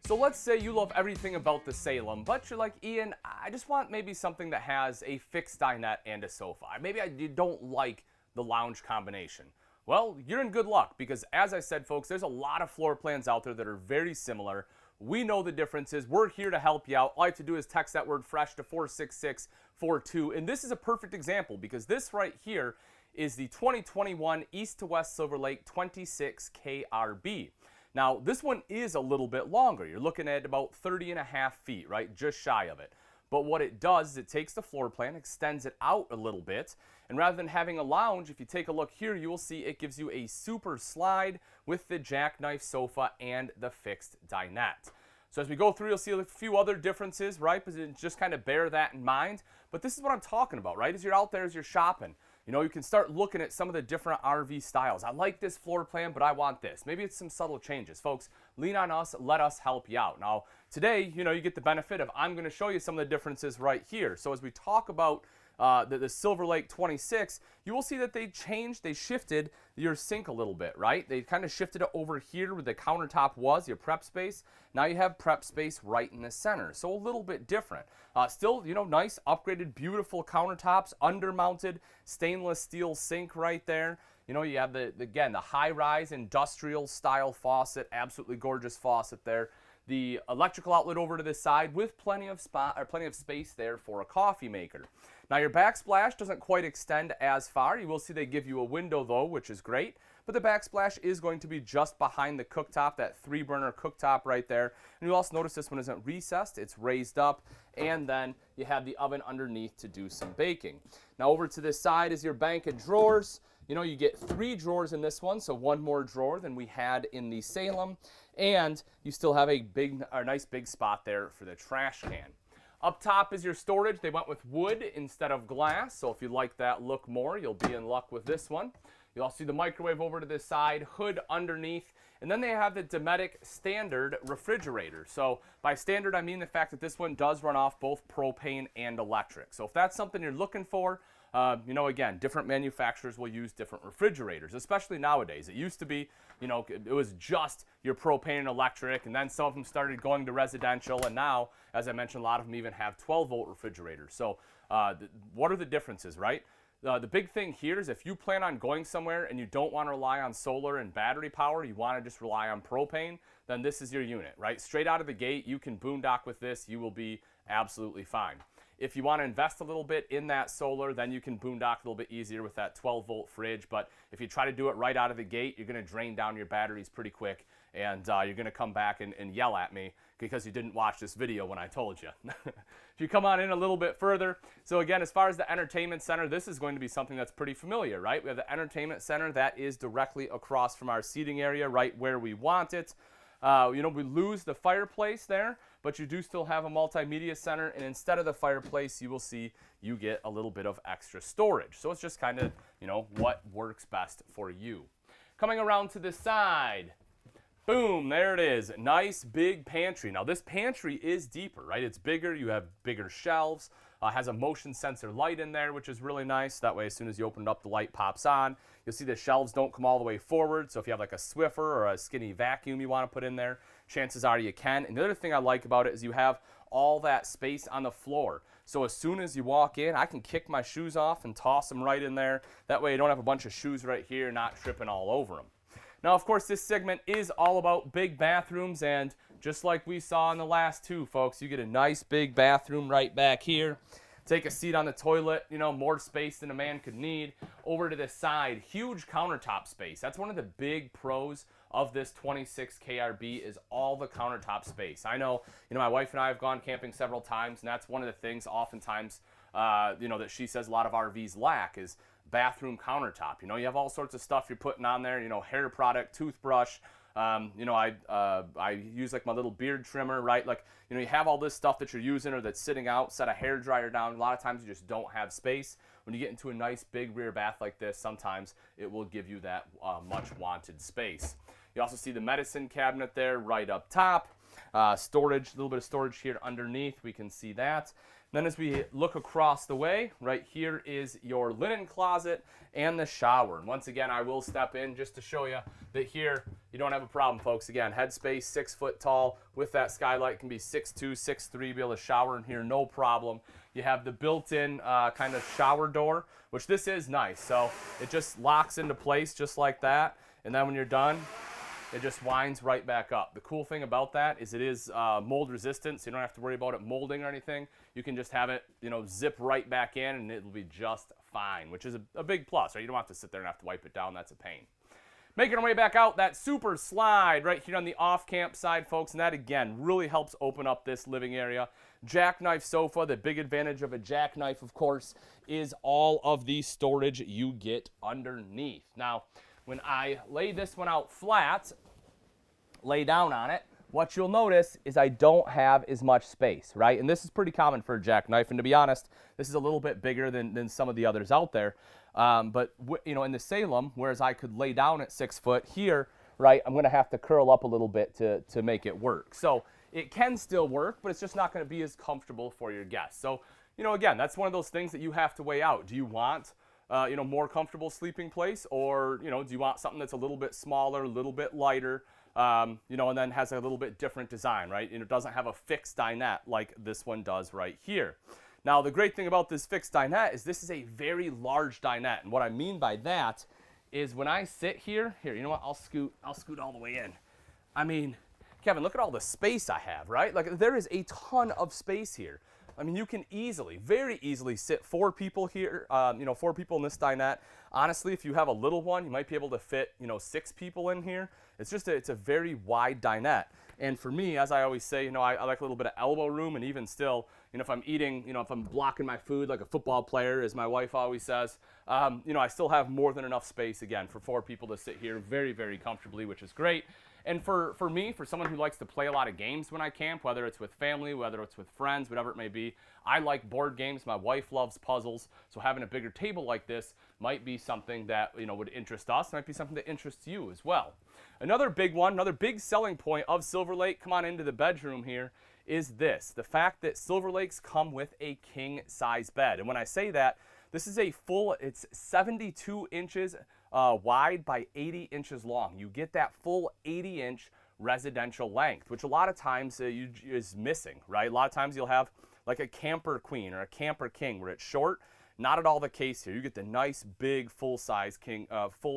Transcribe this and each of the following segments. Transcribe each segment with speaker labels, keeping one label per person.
Speaker 1: So let's say you love everything about the Salem, but you're like, Ian, I just want maybe something that has a fixed dinette and a sofa. Maybe you don't like the lounge combination. Well, you're in good luck because, as I said, folks, there's a lot of floor plans out there that are very similar. We know the differences. We're here to help you out. All you have to do is text that word FRESH to 46642. And this is a perfect example because this right here is the 2021 East to West Silver Lake 26 KRB. Now, this one is a little bit longer. You're looking at about 30.5 feet, right? Just shy of it. But what it does is it takes the floor plan, extends it out a little bit, and rather than having a lounge, if you take a look here, you will see it gives you a super slide with the Jackknife Sofa and the fixed dinette. So as we go through, you'll see a few other differences, right? But just kind of bear that in mind. But this is what I'm talking about, right? As you're out there, as you're shopping, you know, you can start looking at some of the different RV styles. I like this floor plan, but I want this. Maybe it's some subtle changes. Folks, lean on us. Let us help you out. Now, today, you know, you get the benefit of I'm going to show you some of the differences right here. So as we talk about the Silver Lake 26, you will see that they shifted your sink a little bit, right? They kind of shifted it over here where the countertop was, your prep space. Now you have prep space right in the center, so a little bit different. Still, you know, nice, upgraded, beautiful countertops, under-mounted stainless steel sink right there. You know, you have again, the high-rise industrial style faucet, absolutely gorgeous faucet there. The electrical outlet over to the side with plenty of space there for a coffee maker. Now your backsplash doesn't quite extend as far. You will see they give you a window though, which is great. But the backsplash is going to be just behind the cooktop, that 3-burner cooktop right there. And you'll also notice this one isn't recessed, it's raised up. And then you have the oven underneath to do some baking. Now over to this side is your bank of drawers. You know, you get 3 drawers in this one, so 1 more drawer than we had in the Salem. And you still have a nice big spot there for the trash can. Up top is your storage. They went with wood instead of glass, so if you like that look more, you'll be in luck with this one. You'll also see the microwave over to this side, hood underneath, and then they have the Dinette standard refrigerator. So by standard, I mean the fact that this one does run off both propane and electric. So if that's something you're looking for, you know, again, different manufacturers will use different refrigerators, especially nowadays. It used to be, you know, it was just your propane and electric, and then some of them started going to residential, and now, as I mentioned, a lot of them even have 12-volt refrigerators. So what are the differences, right? The big thing here is if you plan on going somewhere and you don't want to rely on solar and battery power, you want to just rely on propane, then this is your unit, right? Straight out of the gate, you can boondock with this. You will be absolutely fine. If you want to invest a little bit in that solar, then you can boondock a little bit easier with that 12-volt fridge. But if you try to do it right out of the gate, you're going to drain down your batteries pretty quick, and you're going to come back and yell at me because you didn't watch this video when I told you. If you come on in a little bit further, so again, as far as the entertainment center, this is going to be something that's pretty familiar, right? We have the entertainment center that is directly across from our seating area, right where we want it. You know, we lose the fireplace there, but you do still have a multimedia center, and instead of the fireplace, you will see you get a little bit of extra storage. So it's just kind of, you know, what works best for you. Coming around to the side, boom, there it is. Nice big pantry. Now this pantry is deeper, right? It's bigger, you have bigger shelves, has a motion sensor light in there, which is really nice. That way, as soon as you open it up, the light pops on. You'll see the shelves don't come all the way forward, so if you have like a Swiffer or a skinny vacuum you want to put in there, chances are you can. And the other thing I like about it is you have all that space on the floor. So as soon as you walk in, I can kick my shoes off and toss them right in there. That way you don't have a bunch of shoes right here not tripping all over them. Now, of course, this segment is all about big bathrooms, and just like we saw in the last two, folks, you get a nice big bathroom right back here. Take a seat on the toilet, you know, more space than a man could need. Over to the side, huge countertop space. That's one of the big pros of this 26 KRB is all the countertop space. I know, you know, my wife and I have gone camping several times, and that's one of the things oftentimes, you know, that she says a lot of RVs lack is bathroom countertop. You know, you have all sorts of stuff you're putting on there, you know, hair product, toothbrush. You know, I use like my little beard trimmer, right? Like, you know, you have all this stuff that you're using or that's sitting out, set a hair dryer down. A lot of times you just don't have space. When you get into a nice big rear bath like this, sometimes it will give you that much wanted space. You also see the medicine cabinet there right up top. Storage, a little bit of storage here underneath. We can see that. Then as we look across the way, right here is your linen closet and the shower. And once again, I will step in just to show you that here you don't have a problem, folks. Again, headspace, 6 foot tall. With that skylight, can be 6'2", 6'3", be able to shower in here, no problem. You have the built-in kind of shower door, which this is nice. So it just locks into place just like that. And then when you're done, it just winds right back up. The cool thing about that is it is mold resistant, so you don't have to worry about it molding or anything. You can just have it, zip right back in and it'll be just fine, which is a big plus, right? You don't have to sit there and have to wipe it down. That's a pain. Making our way back out, that super slide right here on the off-camp side, folks, and that, again, really helps open up this living area. Jackknife sofa, the big advantage of a jackknife, of course, is all of the storage you get underneath. Now, when I lay this one out flat, lay down on it, what you'll notice is I don't have as much space, right? And this is pretty common for a jackknife, and to be honest, this is a little bit bigger than some of the others out there. But in the Salem, whereas I could lay down at 6 foot, here, right, I'm gonna have to curl up a little bit to make it work. So it can still work, but it's just not gonna be as comfortable for your guests. So, again, that's one of those things that you have to weigh out. Do you want more comfortable sleeping place, or do you want something that's a little bit smaller, a little bit lighter, and then has a little bit different design, right? And it doesn't have a fixed dinette like this one does right here. Now, the great thing about this fixed dinette is this is a very large dinette, and what I mean by that is when I sit here, you know what? I'll scoot all the way in. I mean, Kevin, look at all the space I have, right? Like, there is a ton of space here. I mean, you can very easily sit 4 people here, 4 people in this dinette. Honestly, if you have a little one, you might be able to fit, 6 people in here. It's a very wide dinette. And for me, as I always say, I like a little bit of elbow room, and even still, if I'm eating, if I'm blocking my food like a football player, as my wife always says, I still have more than enough space, again, for 4 people to sit here very, very comfortably, which is great. And for me, for someone who likes to play a lot of games when I camp, whether it's with family, whether it's with friends, whatever it may be, I like board games. My wife loves puzzles, so having a bigger table like this might be something that would interest us, might be something that interests you as well. Another big one, another big selling point of Silver Lake, come on into the bedroom here, is this, the fact that Silver Lakes come with a king-size bed. And when I say that, this is it's 72 inches wide by 80 inches long. You get that full 80-inch residential length, which a lot of times is missing, right? A lot of times you'll have like a camper queen or a camper king where it's short. Not at all the case here. You get the nice, big, full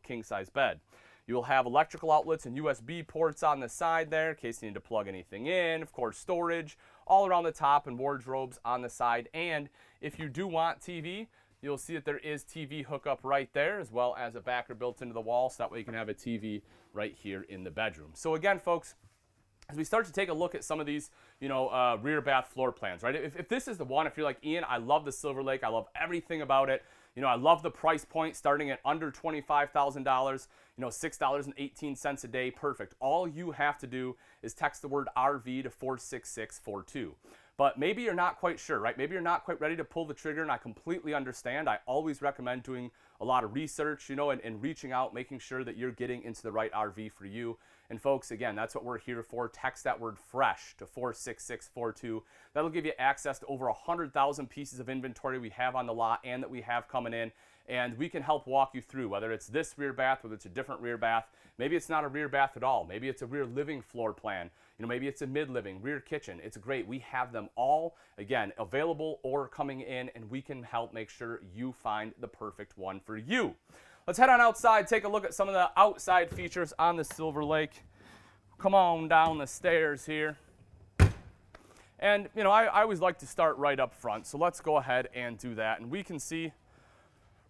Speaker 1: king-size bed. You'll have electrical outlets and USB ports on the side there in case you need to plug anything in. Of course, storage all around the top and wardrobes on the side. And if you do want TV, you'll see that there is TV hookup right there, as well as a backer built into the wall, so that way you can have a TV right here in the bedroom. So again, folks, as we start to take a look at some of these, rear bath floor plans, right? If this is the one, if you're like, Ian, I love the Silver Lake, I love everything about it, I love the price point starting at under $25,000, $6.18 a day, perfect. All you have to do is text the word RV to 46642. But maybe you're not quite sure, right? Maybe you're not quite ready to pull the trigger, and I completely understand. I always recommend doing a lot of research, and reaching out, making sure that you're getting into the right RV for you. And folks, again, that's what we're here for. Text that word FRESH to 46642. That'll give you access to over 100,000 pieces of inventory we have on the lot and that we have coming in. And we can help walk you through whether it's this rear bath, whether it's a different rear bath. Maybe it's not a rear bath at all. Maybe it's a rear living floor plan. Maybe it's a mid-living, rear kitchen. It's great. We have them all, again, available or coming in, and we can help make sure you find the perfect one for you. Let's head on outside, take a look at some of the outside features on the Silver Lake. Come on down the stairs here. And, I always like to start right up front, so let's go ahead and do that. And we can see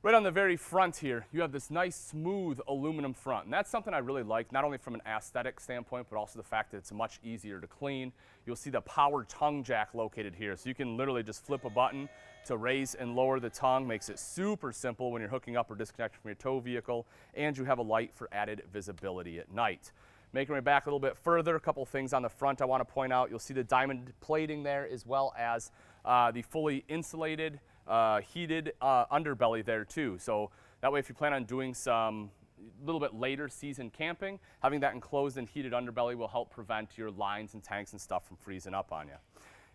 Speaker 1: right on the very front here, you have this nice smooth aluminum front. And that's something I really like, not only from an aesthetic standpoint, but also the fact that it's much easier to clean. You'll see the power tongue jack located here. So you can literally just flip a button to raise and lower the tongue. Makes it super simple when you're hooking up or disconnecting from your tow vehicle. And you have a light for added visibility at night. Making my way back a little bit further, a couple things on the front I want to point out. You'll see the diamond plating there, as well as the fully insulated heated underbelly there too. So that way, if you plan on doing some little bit later season camping, having that enclosed and heated underbelly will help prevent your lines and tanks and stuff from freezing up on you.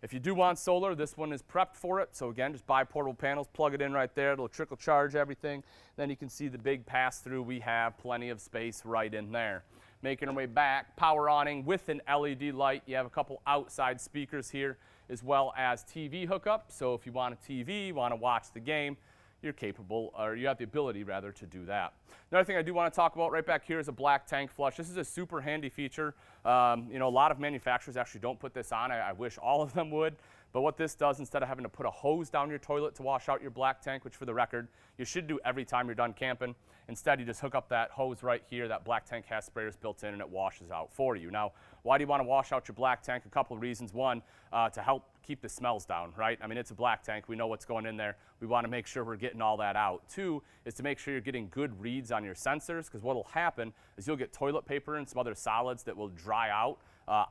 Speaker 1: If you do want solar, this one is prepped for it. So again, just buy portable panels, plug it in right there. It'll trickle charge everything. Then you can see the big pass-through. We have plenty of space right in there. Making our way back, power awning with an LED light. You have a couple outside speakers here as well as TV hookup. So if you want a TV, want to watch the game, you're capable, or you have the ability rather, to do that. Another thing I do want to talk about right back here is a black tank flush. This is a super handy feature. You know, a lot of manufacturers actually don't put this on. I wish all of them would. But what this does, instead of having to put a hose down your toilet to wash out your black tank, which for the record, you should do every time you're done camping, instead you just hook up that hose right here. That black tank has sprayers built in and it washes out for you. Now, why do you want to wash out your black tank? A couple of reasons. One, to help keep the smells down, right? I mean, it's a black tank. We know what's going in there. We want to make sure we're getting all that out. Two is to make sure you're getting good reads on your sensors, because what will happen is you'll get toilet paper and some other solids that will dry out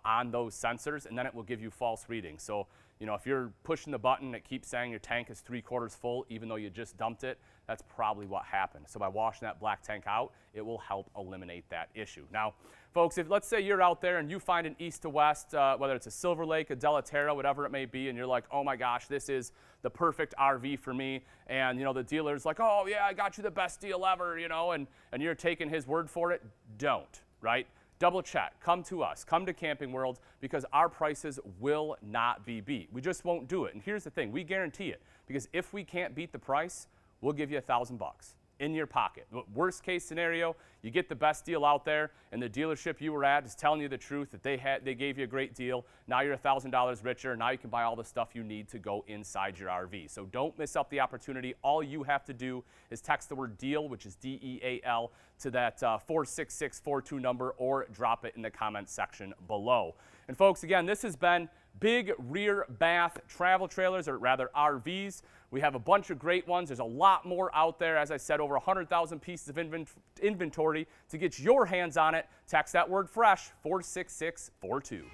Speaker 1: on those sensors, and then it will give you false readings. So, you know, if you're pushing the button, it keeps saying your tank is 3/4 full, even though you just dumped it, that's probably what happened. So by washing that black tank out, it will help eliminate that issue. Now, folks, if let's say you're out there and you find an east to west, whether it's a Silver Lake, a Delaterra, whatever it may be, and you're like, oh my gosh, this is the perfect RV for me, and you know the dealer's like, oh yeah, I got you the best deal ever, you know, and you're taking his word for it, don't, right? Double check, come to us, come to Camping World, because our prices will not be beat. We just won't do it. And here's the thing, we guarantee it, because if we can't beat the price, we'll give you $1,000 in your pocket. Worst case scenario, you get the best deal out there, and the dealership you were at is telling you the truth that they gave you a great deal. Now you're $1,000 richer. Now you can buy all the stuff you need to go inside your RV. So don't miss out the opportunity. All you have to do is text the word DEAL, which is DEAL, to that 46642 number, or drop it in the comments section below. And folks, again, this has been Big Rear Bath Travel Trailers, or rather RVs. We have a bunch of great ones. There's a lot more out there. As I said, over 100,000 pieces of inventory. To get your hands on it, text that word FRESH, 46642.